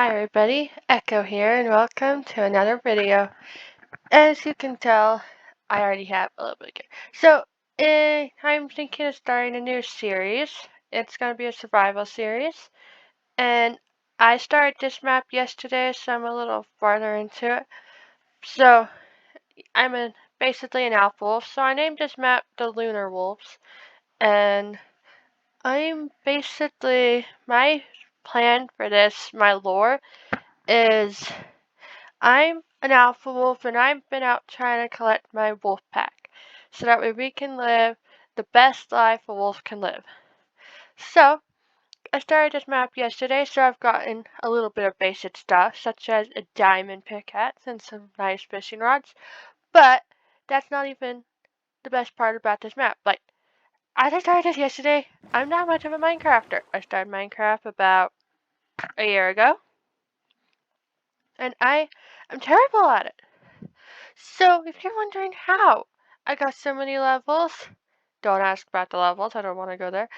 Hi everybody, Echo here and welcome to another video. As you can tell, I already have a little bit of gear. So, I'm thinking of starting a new series. It's going to be a survival series. And I started this map yesterday, so I'm a little farther into it. So, basically an alpha wolf, so I named this map the Lunar Wolves. And my plan for this, my lore, is I'm an alpha wolf and I've been out trying to collect my wolf pack so that way we can live the best life a wolf can live. So, I started this map yesterday, so I've gotten a little bit of basic stuff such as a diamond pickaxe and some nice fishing rods, but that's not even the best part about this map. Like, as I started this yesterday, I'm not much of a Minecrafter. I started Minecraft about a year ago, and I'm terrible at it. So, if you're wondering how I got so many levels, don't ask about the levels, I don't want to go there.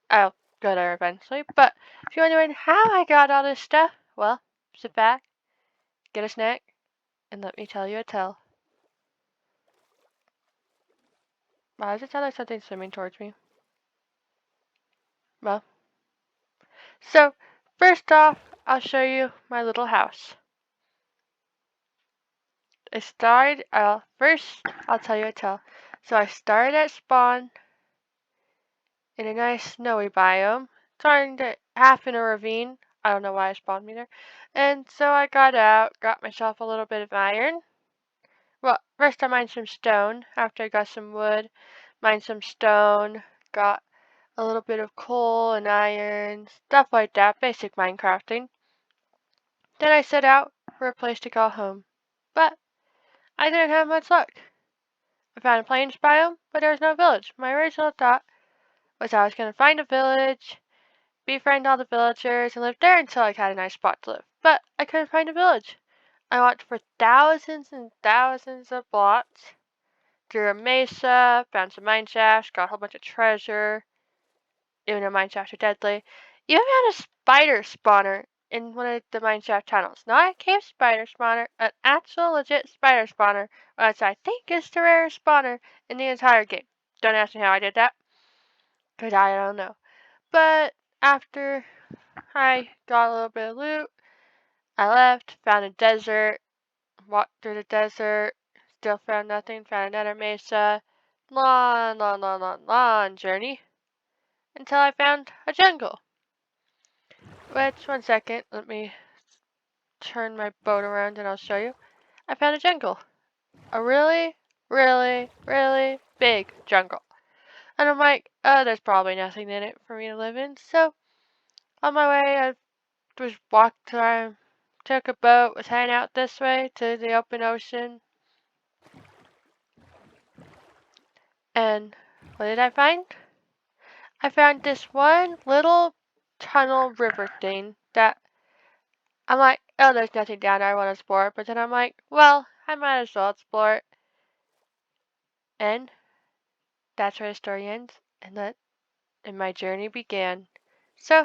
I'll go there eventually. But if you're wondering how I got all this stuff, well, sit back, get a snack, and let me tell you a tale. Wow, does it sound like something swimming towards me? Well, so first off, I'll show you my little house. First, I'll tell you a tale. So I started at spawn in a nice snowy biome, trying to half in a ravine. I don't know why it spawned me there. And so I got out, got myself a little bit of iron. Well, first I mined some stone. After I got some wood, mined some stone, got a little bit of coal and iron, stuff like that, basic Minecrafting. Then I set out for a place to call home. But I didn't have much luck. I found a plains biome, but there was no village. My original thought was I was going to find a village, befriend all the villagers, and live there until I had a nice spot to live. But I couldn't find a village. I walked for thousands and thousands of blocks, through a mesa, found some mine shafts, got a whole bunch of treasure, even though mine shafts are deadly. Even found a spider spawner in one of the mine shaft tunnels. Not a cave spider spawner, an actual legit spider spawner, which I think is the rarest spawner in the entire game. Don't ask me how I did that, because I don't know. But after I got a little bit of loot, I left, found a desert, walked through the desert, still found nothing, found another mesa. Long journey until I found a jungle. Which, one second, let me turn my boat around and I'll show you. I found a jungle. A really, really, really big jungle. And I'm like, oh, there's probably nothing in it for me to live in. So, on my way, I just walked around, took a boat, was heading out this way to the open ocean. And what did I find? I found this one little tunnel river thing that I'm like, oh, there's nothing down there I want to explore. But then I'm like, well, I might as well explore it. And that's where the story ends. And my journey began. So,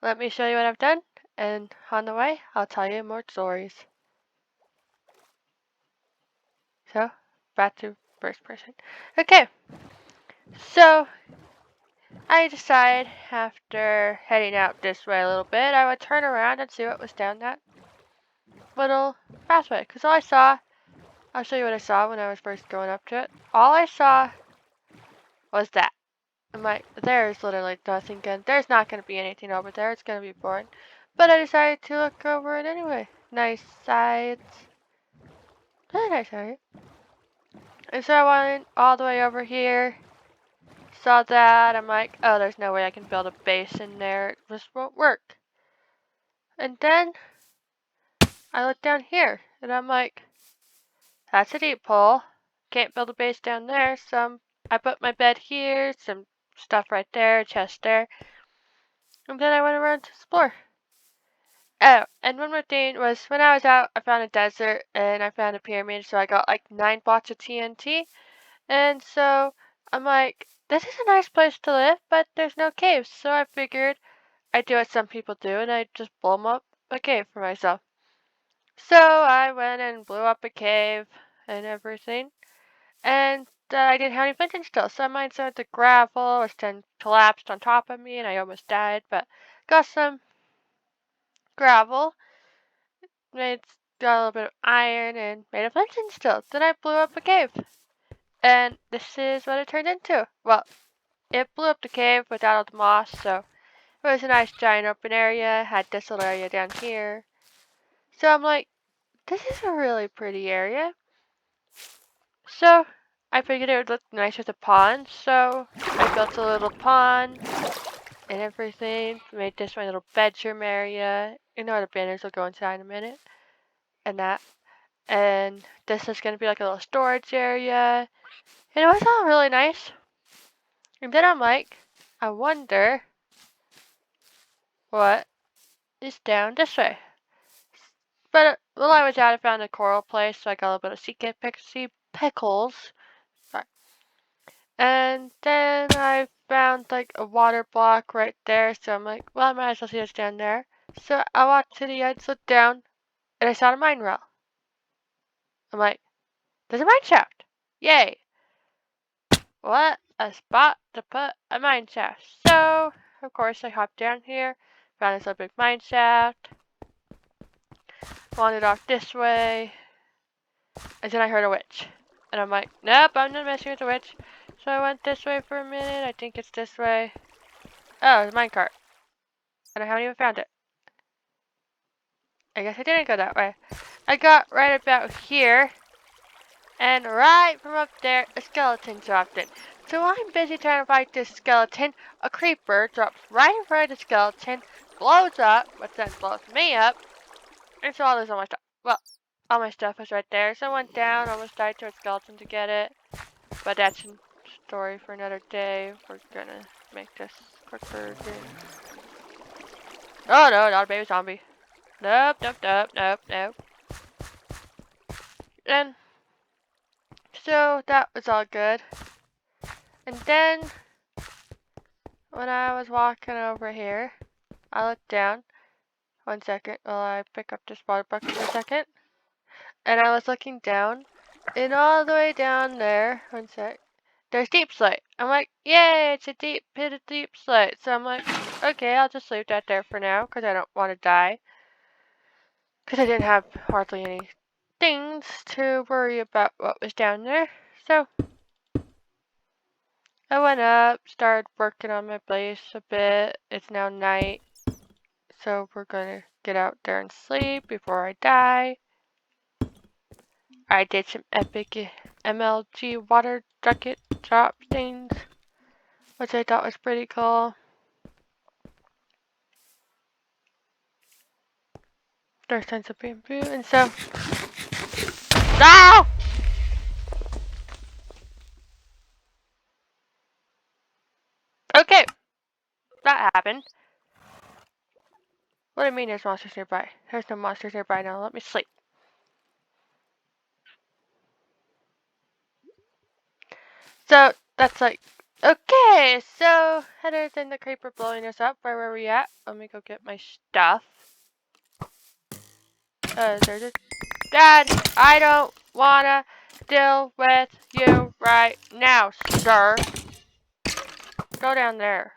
let me show you what I've done. And on the way, I'll tell you more stories. So, back to first person. Okay. So, I decided after heading out this way a little bit, I would turn around and see what was down that little pathway. Because all I saw, I'll show you what I saw when I was first going up to it. All I saw was that. I'm like, there's literally nothing good. There's not going to be anything over there. It's going to be boring. But I decided to look over it anyway. Nice sides. Really nice area. And so I went all the way over here. Saw that. I'm like, oh, there's no way I can build a base in there. It just won't work. And then I look down here. And I'm like, that's a deep hole. Can't build a base down there. So I put my bed here. Some stuff right there. Chest there. And then I went around to explore. Oh, and one more thing was when I was out, I found a desert and I found a pyramid, so I got like 9 blocks of TNT. And so I'm like, this is a nice place to live, but there's no caves. So I figured I do what some people do, and I just blow up a cave for myself. So I went and blew up a cave and everything, and I didn't have any flint still, so mine started to gravel, which then collapsed on top of me, and I almost died, but got some gravel, made got a little bit of iron, and made a flint still. Then I blew up a cave, and this is what it turned into. Well, it blew up the cave without all the moss, so it was a nice giant open area. Had this little area down here. So I'm like, this is a really pretty area. So I figured it would look nice with a pond. So I built a little pond and everything. Made this my little bedroom area. You know, the banners will go inside in a minute. And that. And this is going to be like a little storage area. And it was all really nice. And then I'm like, I wonder what is down this way. But while I was out, I found a coral place, so I got a little bit of sea pickles. Sorry. And then I found like a water block right there, so I'm like, well, I might as well see what's down there. So I walked to the edge, looked down, and I saw a mine well. I'm like, there's a mine shaft! Yay! What a spot to put a mine shaft. So, of course, I hopped down here, found this little big mine shaft, wandered off this way, and then I heard a witch. And I'm like, nope, I'm not messing with the witch. So I went this way for a minute. I think it's this way. Oh, it's a minecart. And I haven't even found it. I guess I didn't go that way. I got right about here. And right from up there, a skeleton dropped in. So while I'm busy trying to fight this skeleton, a creeper drops right in front of the skeleton, blows up, which then blows me up. And so all this all my stuff. Well, all my stuff was right there. So I went down, almost died to a skeleton to get it. But that's a story for another day. We're gonna make this quicker. Oh no, not a baby zombie. Nope, nope, nope, nope, nope. And so that was all good. And then when I was walking over here, I looked down. 1 second while I pick up this water bucket for a second. And I was looking down. And all the way down there, 1 sec, there's deep slate. I'm like, yay, it's a deep pit of deep slate. So I'm like, okay, I'll just leave that there for now because I don't want to die. Because I didn't have hardly any things to worry about what was down there. So I went up, started working on my base a bit. It's now night. So we're gonna get out there and sleep before I die. I did some epic MLG water bucket drop things, which I thought was pretty cool. There's tons of bamboo and so. No! Okay, that happened. What do you mean there's monsters nearby? There's no monsters nearby now. Let me sleep. So that's like, okay. So other than the creeper blowing us up, where were we at? Let me go get my stuff. There's a Dad. I don't wanna deal with you right now, sir. Go down there.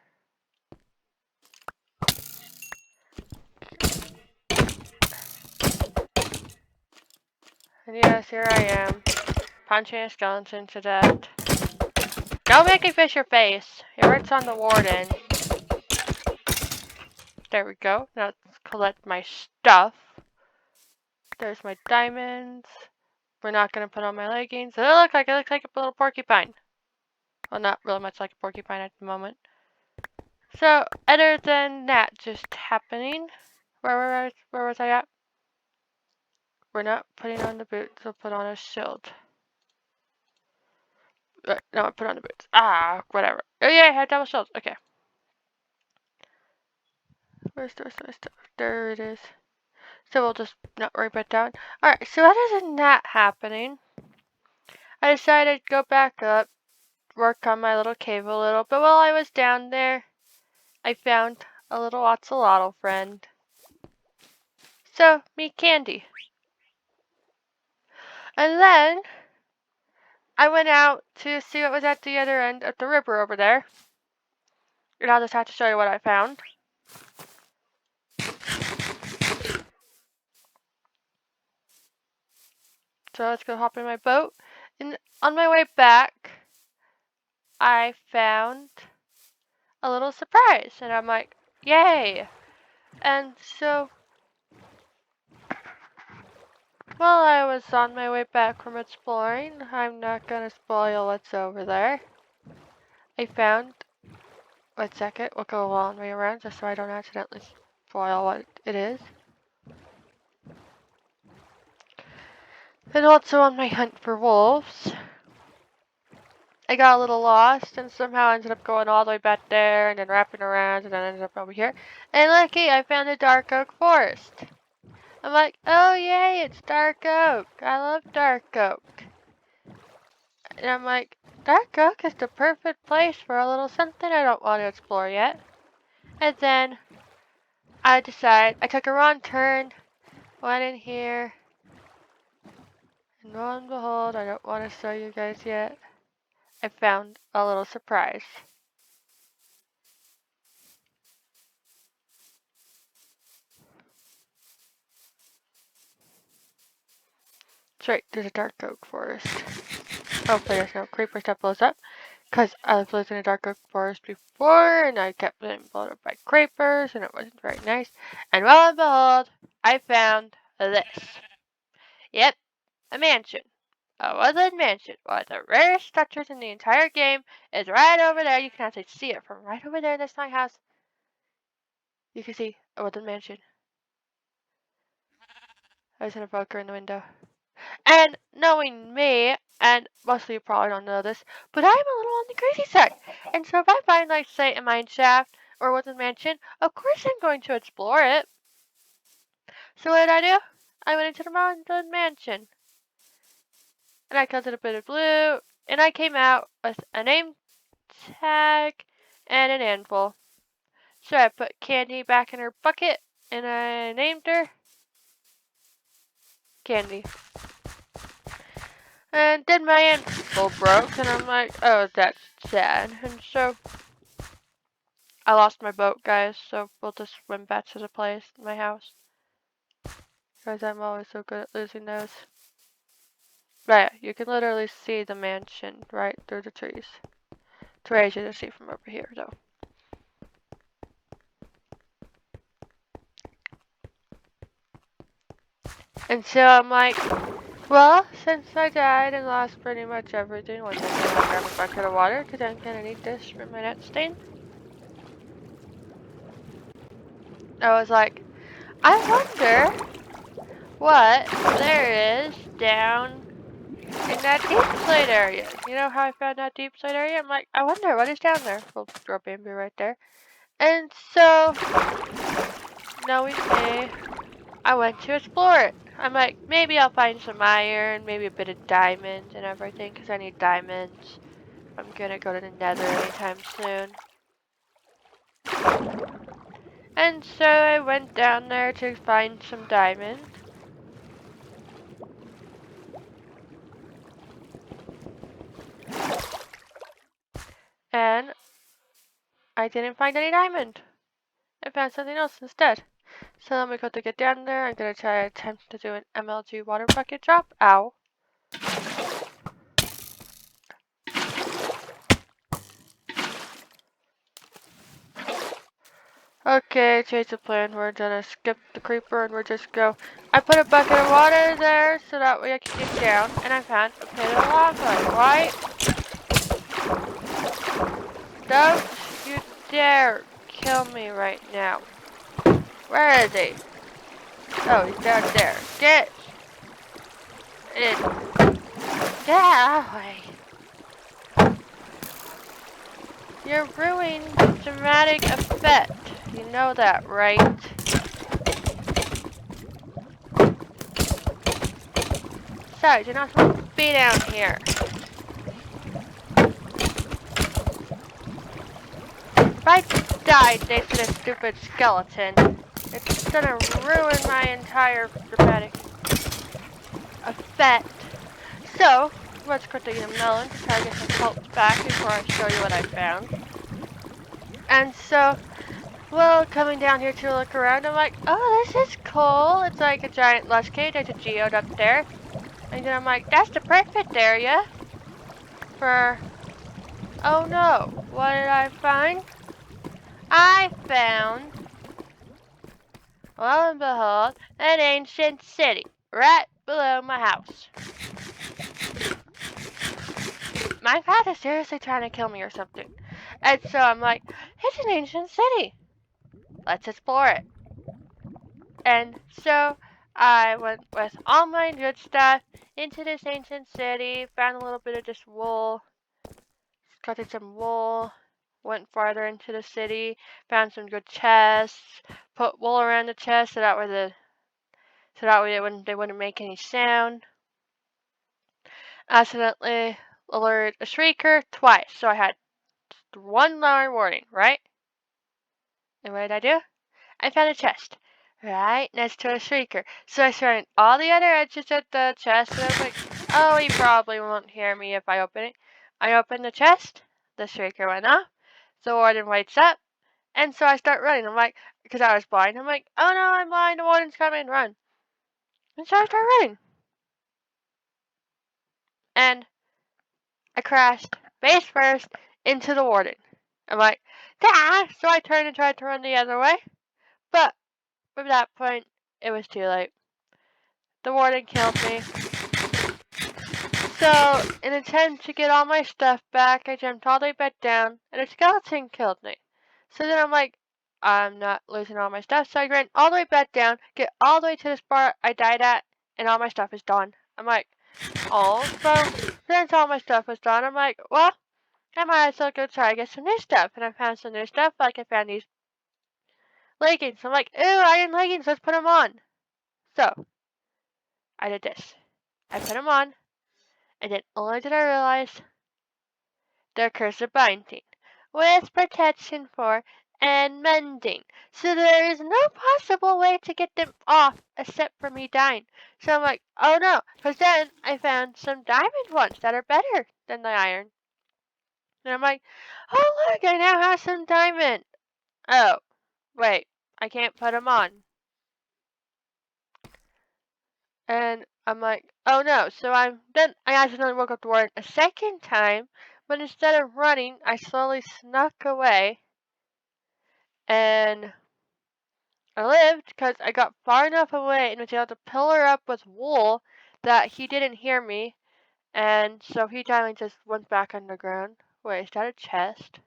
And yes, here I am, punching a skeleton to death. Don't make me fish your face. It hurts on the warden. There we go. Now let's collect my stuff. There's my diamonds. We're not gonna put on my leggings. It looks like a little porcupine. Well, not really much like a porcupine at the moment. So, other than that just happening, where was I at? We're not putting on the boots. We'll put on a shield. No, I put on the boots. Ah, whatever. Oh yeah, I had double shields. Okay. Where's the rest of my stuff? There it is. So we'll just not worry about that. Alright, so other than that happening, I decided to go back up, work on my little cave a little. But while I was down there, I found a little axolotl friend. So, meet Candy. And then I went out to see what was at the other end of the river over there. And I'll just have to show you what I found. So let's go hop in my boat. And on my way back, I found a little surprise. And I'm like, yay! And so, while I was on my way back from exploring, I'm not gonna spoil what's over there. I found, one second, we'll go a long way around just so I don't accidentally spoil what it is. And also on my hunt for wolves, I got a little lost and somehow ended up going all the way back there and then wrapping around and then ended up over here. And lucky, I found a dark oak forest. I'm like, oh yay, it's dark oak. I love dark oak. And I'm like, dark oak is the perfect place for a little something I don't want to explore yet. And then I took a wrong turn, went in here, and lo and behold, I don't want to show you guys yet, I found a little surprise. That's right, there's a dark oak forest. Hopefully there's no creepers that blows up, because I've lived in a dark oak forest before, and I kept getting blown up by creepers, and it wasn't very nice. And lo and behold, I found this. Yep, a mansion. A woodland mansion. One of the rarest structures in the entire game is right over there. You can actually see it from right over there in this tiny house. You can see a woodland mansion. There's an evoker in the window. And knowing me, and most of you probably don't know this, but I'm a little on the crazy side. And so if I find, like, say, a mine shaft or woodland mansion, of course I'm going to explore it. So what did I do? I went into the woodland mansion. And I collected a bit of blue, and I came out with a name tag and an anvil. So I put Candy back in her bucket, and I named her Candy. And then my anvil broke, and I'm like, oh, that's sad. And so I lost my boat, guys, so we'll just swim back to the place, my house. Because I'm always so good at losing those. But yeah, you can literally see the mansion right through the trees. It's very easy to see from over here, though. And so I'm like, well, since I died and lost pretty much everything, once I came and grab a bucket of water, because I'm gonna need this for my net stain. I was like, I wonder what there is down in that deep slate area. You know how I found that deep slate area? I'm like, I wonder what is down there. We'll throw Bambi right there. And so, knowing me, I went to explore it. I'm like, maybe I'll find some iron, maybe a bit of diamonds and everything, because I need diamonds. I'm gonna go to the nether anytime soon. And so I went down there to find some diamonds. And I didn't find any diamond. I found something else instead. So let me go to get down there. I'm gonna try to attempt to do an MLG water bucket drop. Ow. Okay, change the plan. We're gonna skip the creeper and we're just go. I put a bucket of water there so that way I can get down. And I found a pit of lava, right? Don't you dare kill me right now. Where is he? Oh, he's down there. Get in. Get out of the way. You're ruining the dramatic effect. You know that, right? Besides, you're not supposed to be down here. Right died thanks to this stupid skeleton. It's gonna ruin my entire dramatic effect. So, let's quickly eat a melon to try to get some pulps back before I show you what I found. And so, well, coming down here to look around, I'm like, oh, this is cool. It's like a giant lush cave. There's a geode up there. And then I'm like, that's the perfect area for... Oh no, what did I find? I found, lo and behold, an ancient city right below my house. My cat is seriously trying to kill me or something. And so I'm like, it's an ancient city. Let's explore it. And so I went with all my good stuff into this ancient city, found a little bit of this wool, collected some wool, went farther into the city, found some good chests, put wool around the chest so that way they wouldn't make any sound. Accidentally alerted a shrieker twice, so I had one lower warning, right? And what did I do? I found a chest right next to a shrieker. So I surrounded all the other edges of the chest, and I was like, oh, he probably won't hear me if I open it. I opened the chest, the shrieker went off, the warden wakes up, and so I start running. I'm like, because I was blind, I'm like, oh no, I'm blind, the warden's coming, run. And so I start running. And I crashed face first into the warden. I'm like, ah! So I turned and tried to run the other way, but by that point, it was too late. The warden killed me. So, in an attempt to get all my stuff back, I jumped all the way back down, and a skeleton killed me. So then I'm like, I'm not losing all my stuff, so I ran all the way back down, get all the way to the spot I died at, and all my stuff is gone. I'm like, oh, so since all my stuff was gone, I'm like, well, I might as well go try to get some new stuff. And I found some new stuff, like I found these leggings. I'm like, ooh, iron leggings, let's put them on. So, I did this. I put them on, and then only did I realize they're cursive binding, with protection for and mending. So there is no possible way to get them off except for me dying. So I'm like, oh no, because then I found some diamond ones that are better than the iron. And I'm like, oh look, I now have some diamond. Oh, wait, I can't put them on. And I'm like, oh no. So then I accidentally woke up the warden a second time, but instead of running, I slowly snuck away. And I lived because I got far enough away and was able to pillar up with wool that he didn't hear me. And so he finally just went back underground. Wait, is that a chest?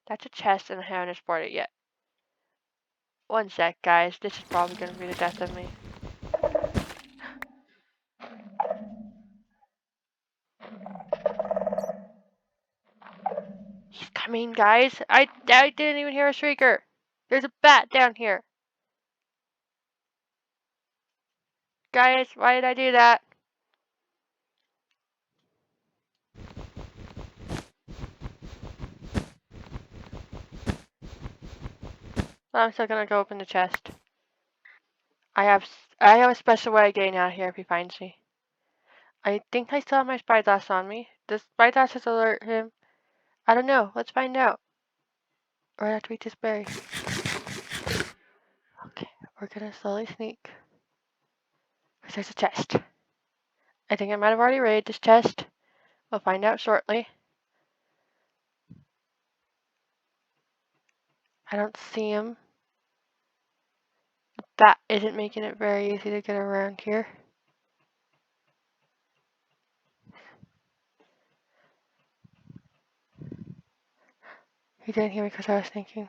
That's a chest and I haven't explored it yet. One sec, guys. This is probably going to be the death of me. He's coming, guys. I didn't even hear a shrieker. There's a bat down here. Guys, why did I do that? Well, I'm still gonna go open the chest. I have a special way of getting out of here if he finds me. I think I still have my spyglass on me. Does spyglasses alert him? I don't know. Let's find out. Or I have to eat this berry. Okay, we're gonna slowly sneak. Because there's a chest. I think I might have already raided this chest. We'll find out shortly. I don't see him. That isn't making it very easy to get around here. He didn't hear me because I was thinking.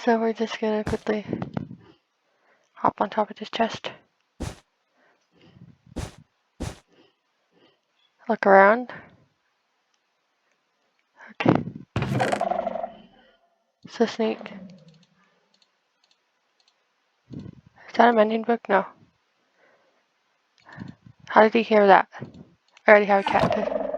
So we're just gonna quickly hop on top of this chest. Look around. Okay. So sneak. Is that a mending book? No. How did he hear that? I already have a cat.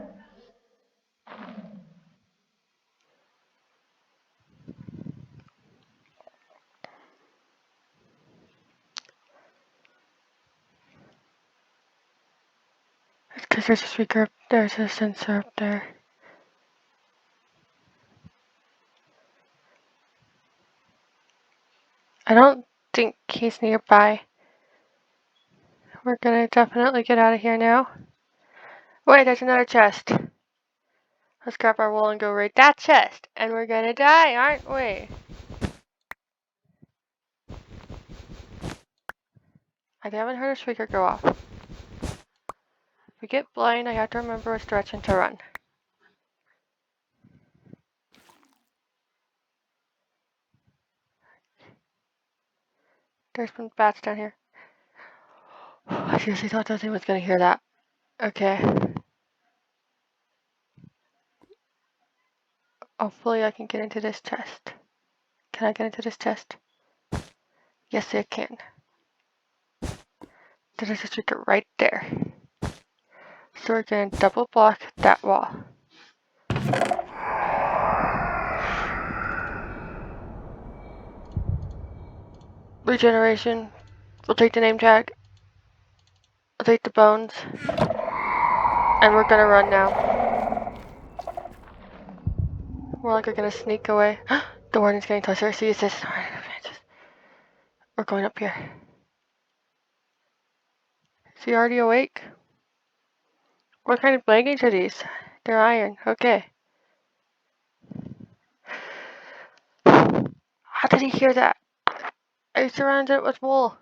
Because there's a speaker up there's a sensor up there. I don't think he's nearby. We're gonna definitely get out of here now. Wait, there's another chest. Let's grab our wool and go raid that chest. And we're gonna die, aren't we? I haven't heard a speaker go off. If we get blind, I have to remember which direction to run. There's some bats down here. I seriously thought that thing was gonna hear that. Okay. Hopefully I can get into this chest. Can I get into this chest? Yes, I can. There's a speaker right there. So we're gonna double block that wall. Regeneration. We'll take the name tag. I'll take the bones. And we're gonna run now. More like we're gonna sneak away. The warden's getting closer. See, it says we're going up here. Is he already awake? What kind of blankets are these? They're iron. Okay. How did he hear that? I surrounded it with wool.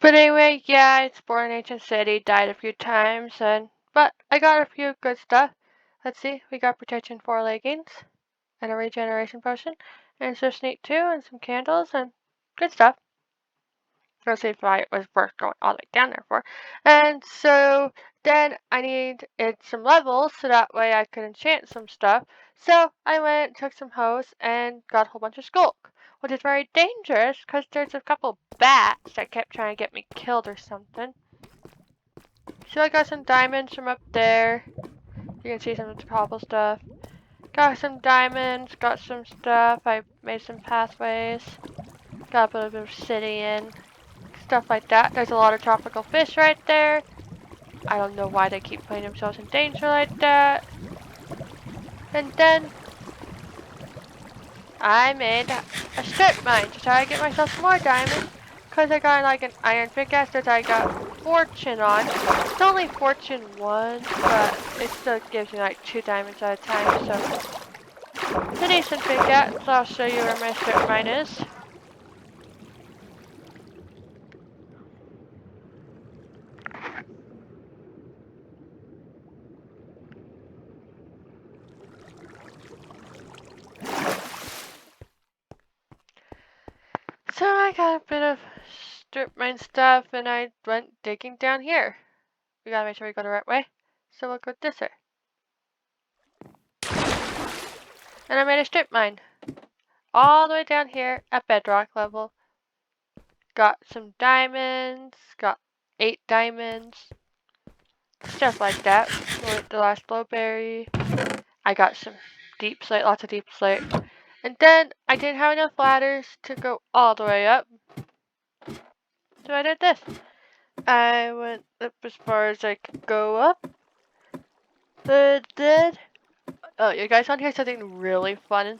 But anyway, yeah, I explored an ancient city, died a few times, but I got a few good stuff. Let's see, we got protection 4 leggings, and a regeneration potion, and some sneak 2, and some candles, and good stuff. Let's see why it was worth going all the way down there for. And so then I needed some levels so that way I could enchant some stuff. So I went, took some hoes, and got a whole bunch of skulk, which is very dangerous because there's a couple bats that kept trying to get me killed or something. So I got some diamonds from up there. You can see some of the cobble stuff. Got some diamonds, got some stuff. I made some pathways. Got a little bit of obsidian. Stuff like that. There's a lot of tropical fish right there. I don't know why they keep putting themselves in danger like that. And then I made a strip mine to try to get myself some more diamonds. Because I got like an iron pickaxe that I got fortune on. It's only fortune 1, but it still gives me like 2 diamonds at a time. So it's a decent pickaxe. So I'll show you where my strip mine is. So I got a bit of strip mine stuff and I went digging down here. We gotta make sure we go the right way. So we'll go this way. And I made a strip mine. All the way down here at bedrock level. Got some diamonds. Got 8 diamonds. Stuff like that. With the last blowberry. I got some deep slate, lots of deep slate. And then I didn't have enough ladders to go all the way up. So I did this. I went up as far as I could go up. Then, oh, you guys want to hear something really fun?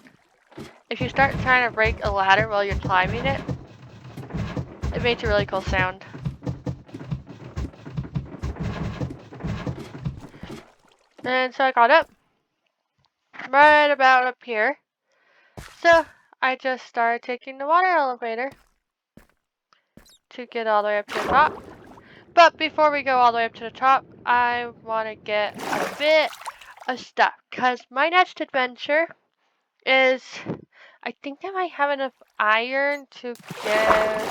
If you start trying to break a ladder while you're climbing it, it makes a really cool sound. And so I got up, right about up here. So I just started taking the water elevator to get all the way up to the top. But before we go all the way up to the top, I want to get a bit of stuff. Because my next adventure is, I think I might have enough iron to get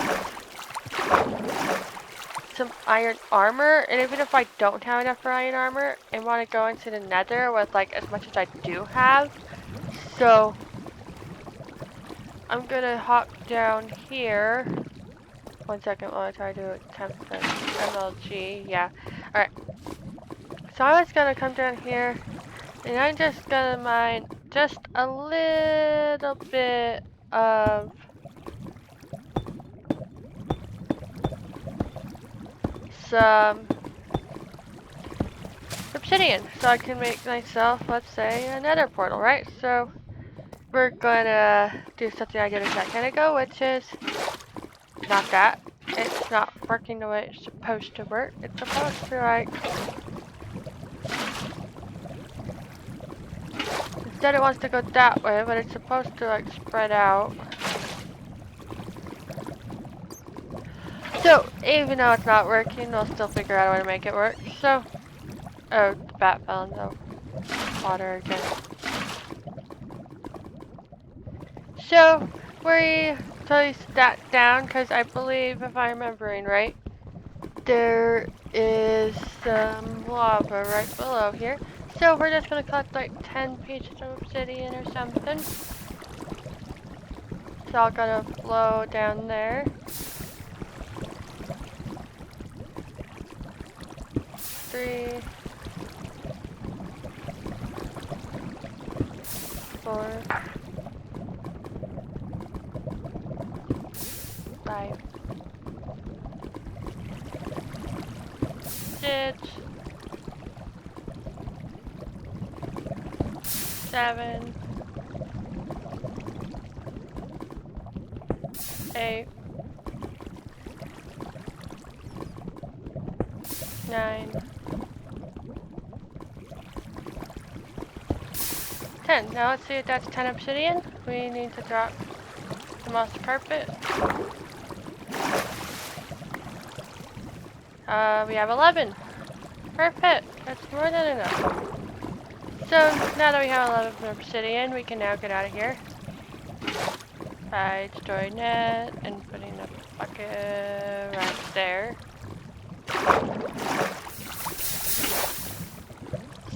some iron armor. And even if I don't have enough for iron armor and want to go into the nether with like as much as I do have. So I'm gonna hop down here 1 second while I try to attempt the MLG. Yeah. Alright. So I was gonna come down here and I'm just gonna mine just a little bit of some obsidian so I can make myself, let's say, a nether portal, right? So we're gonna do something I did a second ago, which is not that. It's not working the way it's supposed to work. It's supposed to like, instead it wants to go that way, but it's supposed to like spread out. So even though it's not working, we'll still figure out a way to make it work. So, oh, the bat fell in the water again. So we placed that down because I believe, if I'm remembering right, there is some lava right below here. So we're just gonna collect like 10 pieces of obsidian or something. It's all gonna flow down there. 3, 4, 5, 6, 7, 8, 9, 10. Now let's see if that's 10 obsidian. We need to drop the moss carpet. We have 11. Perfect. That's more than enough. So now that we have 11 obsidian, we can now get out of here by destroying it and putting a bucket right there.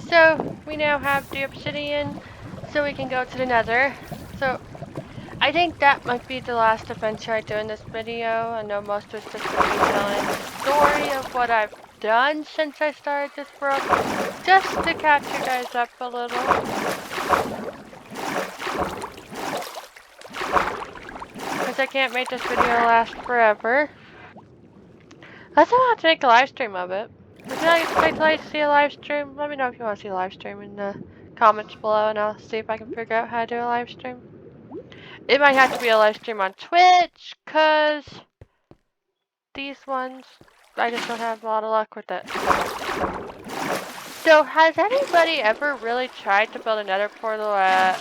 So we now have the obsidian, so we can go to the nether. So I think that might be the last adventure I do in this video. I know most of it's just going to be telling the story of what I've done since I started this world, just to catch you guys up a little. Because I can't make this video last forever. I also want to make a live stream of it. Would you like to see a live stream? Let me know if you want to see a live stream in the comments below, and I'll see if I can figure out how to do a live stream. It might have to be a live stream on Twitch, because these ones, I just don't have a lot of luck with it. So, has anybody ever really tried to build a nether portal at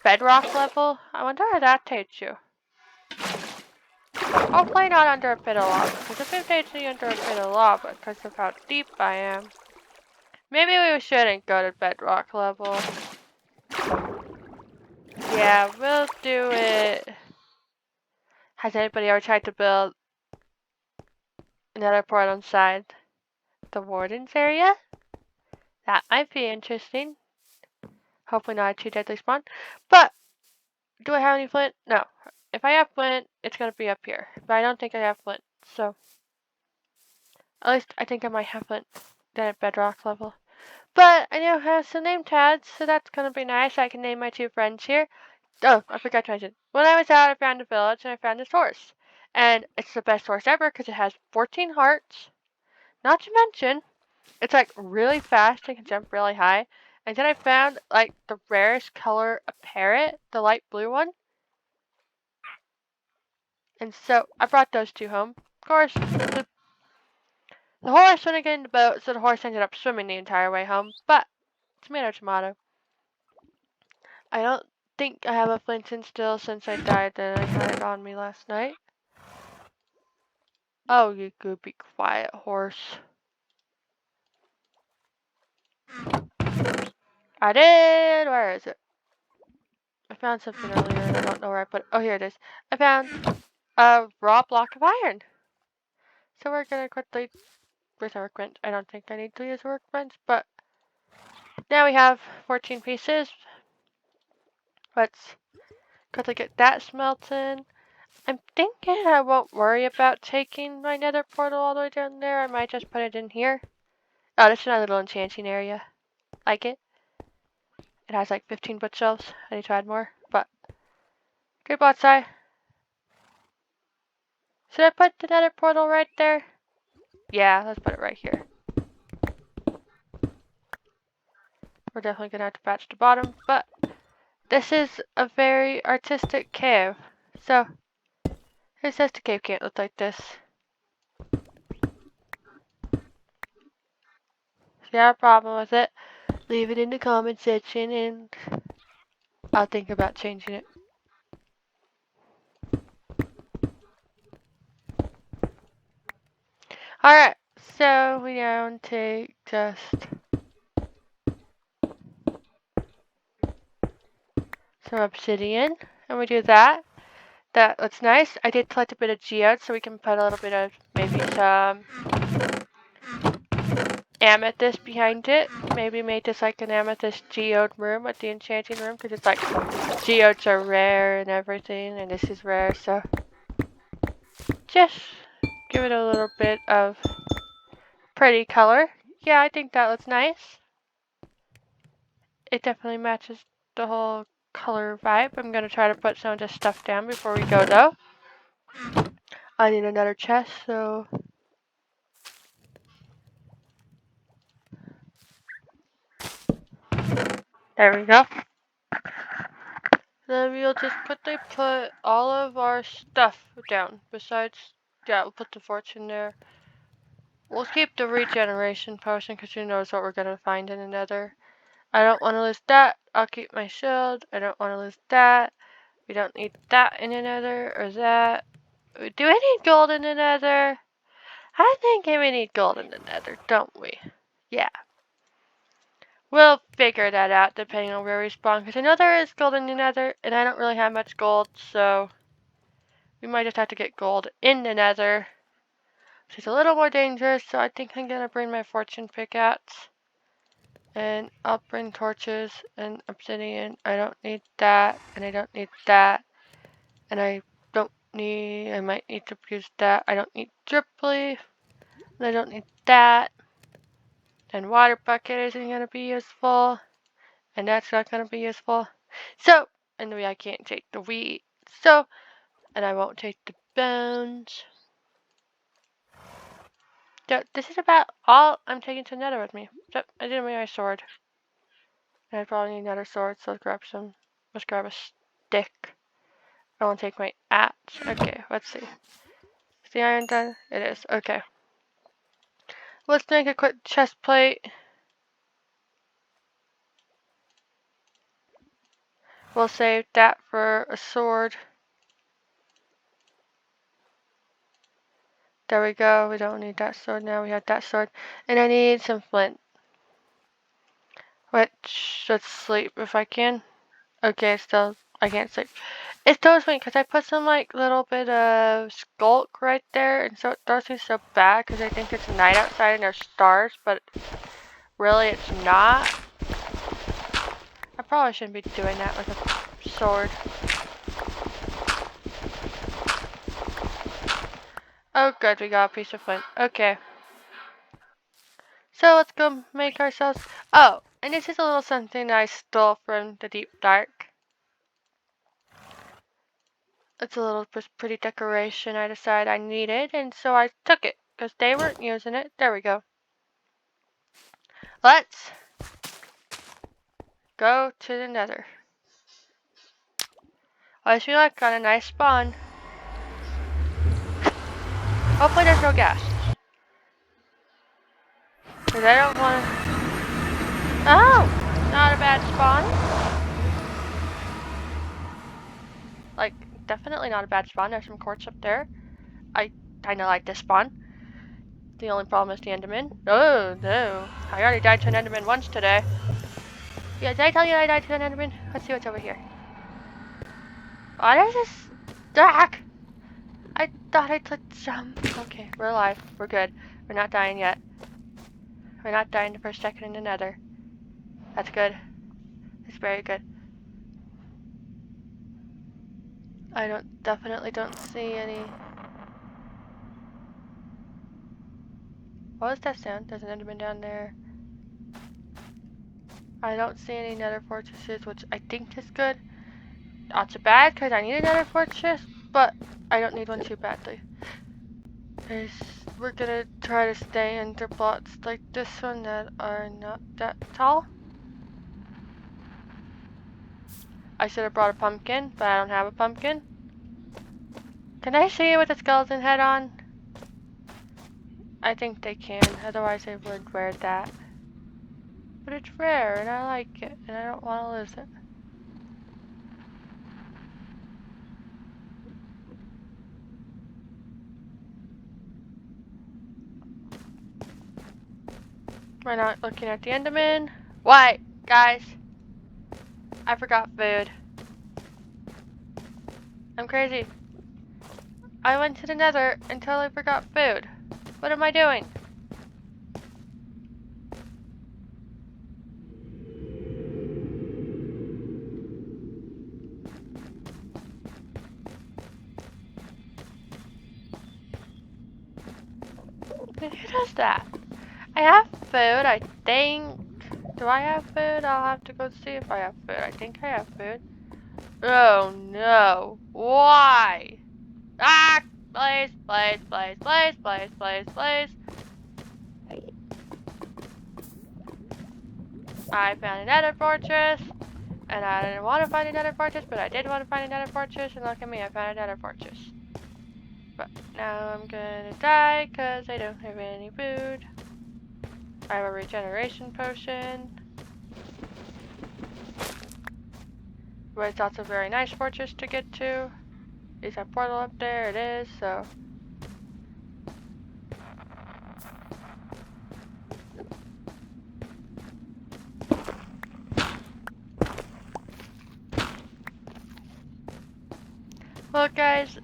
bedrock level? I wonder how that takes you. Hopefully not under a pit of lava, because if it takes me under a pit of lava because of how deep I am, maybe we shouldn't go to bedrock level. Yeah, we'll do it. Has anybody ever tried to build another portal inside the warden's area? That might be interesting. Hopefully not a too deadly spawn. But, do I have any flint? No. If I have flint, it's going to be up here. But I don't think I have flint, so. At least I think I might have flint then at bedrock level. But I now have some name tags, so that's going to be nice. I can name my 2 friends here. Oh, I forgot to mention. When I was out, I found a village and I found this horse. And it's the best horse ever because it has 14 hearts. Not to mention, it's like really fast and can jump really high. And then I found like the rarest color of parrot, the light blue one. And so I brought those 2 home. Of course, the horse wouldn't get in the boat, so the horse ended up swimming the entire way home. But, tomato, tomato. I don't think I have a flint and steel since I died and I had it on me last night. Oh, you could be quiet, horse. I did! Where is it? I found something earlier and I don't know where I put it. Oh, here it is. I found a raw block of iron. So we're gonna quickly with a workbench. I don't think I need to use a workbench, but now we have 14 pieces. Let's quickly get that smelting. I'm thinking I won't worry about taking my nether portal all the way down there. I might just put it in here. Oh, this is another little enchanting area. Like it. It has like 15 bookshelves. I need to add more, but good bonsai. Should I put the nether portal right there? Yeah, let's put it right here. We're definitely gonna have to patch the bottom, but this is a very artistic cave. So, who says the cave can't look like this? If you have a problem with it, leave it in the comment section and I'll think about changing it. Alright, so we now take just some obsidian and we do that. That looks nice. I did collect a bit of geode so we can put a little bit of maybe some amethyst behind it. Maybe make this like an amethyst geode room with the enchanting room because it's like geodes are rare and everything and this is rare, so just give it a little bit of pretty color. Yeah, I think that looks nice. It definitely matches the whole color vibe. I'm gonna try to put some of this stuff down before we go though. I need another chest, so there we go. Then we'll just quickly put all of our stuff down. Besides, yeah, we'll put the fortune there. We'll keep the regeneration potion because who knows what we're gonna find in the nether. I don't want to lose that. I'll keep my shield. I don't want to lose that. We don't need that in the nether or that. Do we need gold in the nether? I think we need gold in the nether, don't we? Yeah. We'll figure that out depending on where we spawn, because I know there is gold in the nether, and I don't really have much gold, so we might just have to get gold in the nether, which is a little more dangerous, so I think I'm going to bring my fortune pickaxe, and I'll bring torches and obsidian. I don't need that, and I don't need that, and I might need to use that. I don't need drip leaf, and I don't need that. And water bucket isn't going to be useful. And that's not going to be useful. So, and I can't take the wheat. So, and I won't take the bones. So, this is about all I'm taking to nether with me. So, I didn't bring my sword. And I probably need another sword, so let's grab a stick. I won't take my axe. Okay, let's see. Is the iron done? It is. Okay. Let's make a quick chest plate. We'll save that for a sword. There we go. We don't need that sword now. We have that sword. And I need some flint. Let's sleep if I can. Okay, I can't sleep. It throws me because I put some like little bit of skulk right there, and so it throws me so bad because I think it's night outside and there's stars, but really it's not. I probably shouldn't be doing that with a sword. Oh good, we got a piece of flint. Okay. So let's go make ourselves... Oh, and this is a little something I stole from the Deep Dark. It's a little pretty decoration I decided I needed, and so I took it, because they weren't using it. There we go. Let's go to the nether. Wish me luck on a nice spawn. Hopefully there's no gas. Because I don't want to... Oh! Not a bad spawn. Like, definitely not a bad spawn. There's some quartz up there. I kind of like this spawn. The only problem is the Enderman. Oh, no. I already died to an Enderman once today. Yeah, did I tell you I died to an Enderman? Let's see what's over here. What is this? Duck! I thought I clicked jump. Okay, we're alive. We're good. We're not dying yet. We're not dying the first second in the nether. That's good. It's very good. I definitely don't see any. What was that sound? There's an Enderman down there. I don't see any nether fortresses, which I think is good. Not too bad, because I need a nether fortress, but I don't need one too badly. We're gonna try to stay under plots like this one that are not that tall. I should have brought a pumpkin, but I don't have a pumpkin. Can I see it with a skeleton head on? I think they can, otherwise I would wear that. But it's rare, and I like it, and I don't want to lose it. We're not looking at the Enderman. Why, guys? I forgot food. I'm crazy. I went to the nether until I forgot food. What am I doing? Who does that? I have food, I think. Do I have food? I'll have to go see if I have food. I think I have food. Oh no. Why? Ah! Please, please, please, please, please, please, please. I found a nether fortress. And I didn't want to find a nether fortress, but I did want to find a nether fortress. And look at me, I found a nether fortress. But now I'm gonna die because I don't have any food. I have a regeneration potion. But it's also a very nice fortress to get to. Is that portal up there? It is, so. Well, guys,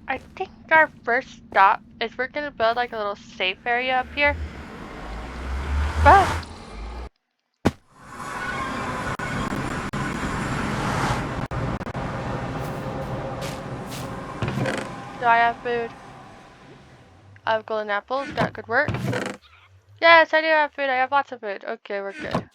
I think our first stop is we're gonna build like a little safe area up here. But do I have food? I have golden apples. That could work. Yes, I do have food. I have lots of food. Okay, we're good.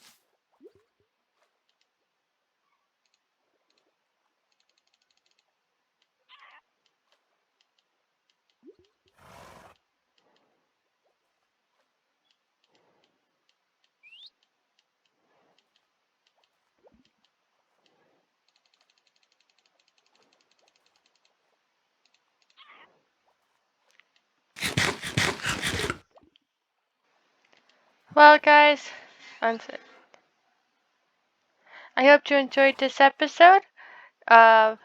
Well, guys, I hope you enjoyed this episode of.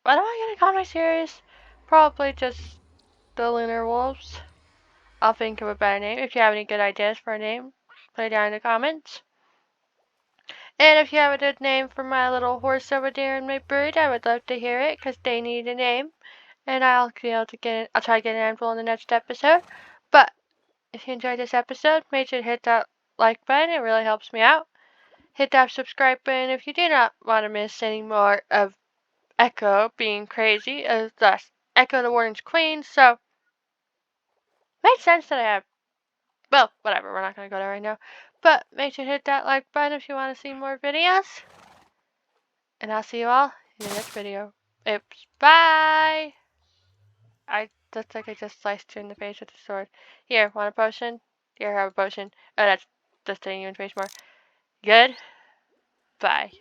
What am I gonna call my series? Probably just the Lunar Wolves. I'll think of a better name. If you have any good ideas for a name, put it down in the comments. And if you have a good name for my little horse over there and my bird, I would love to hear it because they need a name. And I'll be able to get it. I'll try to get an handful in the next episode. But if you enjoyed this episode, make sure to hit that like button. It really helps me out. Hit that subscribe button if you do not want to miss any more of Echo being crazy as thus Echo the Warden's Queen. So makes sense that I have. Well, whatever. We're not gonna go there right now. But make sure to hit that like button if you want to see more videos. And I'll see you all in the next video. Oops. Bye! I looks like I just sliced you in the face with a sword. Here, want a potion? Here, have a potion. Oh, that's just hitting you in the face more. Good. Bye.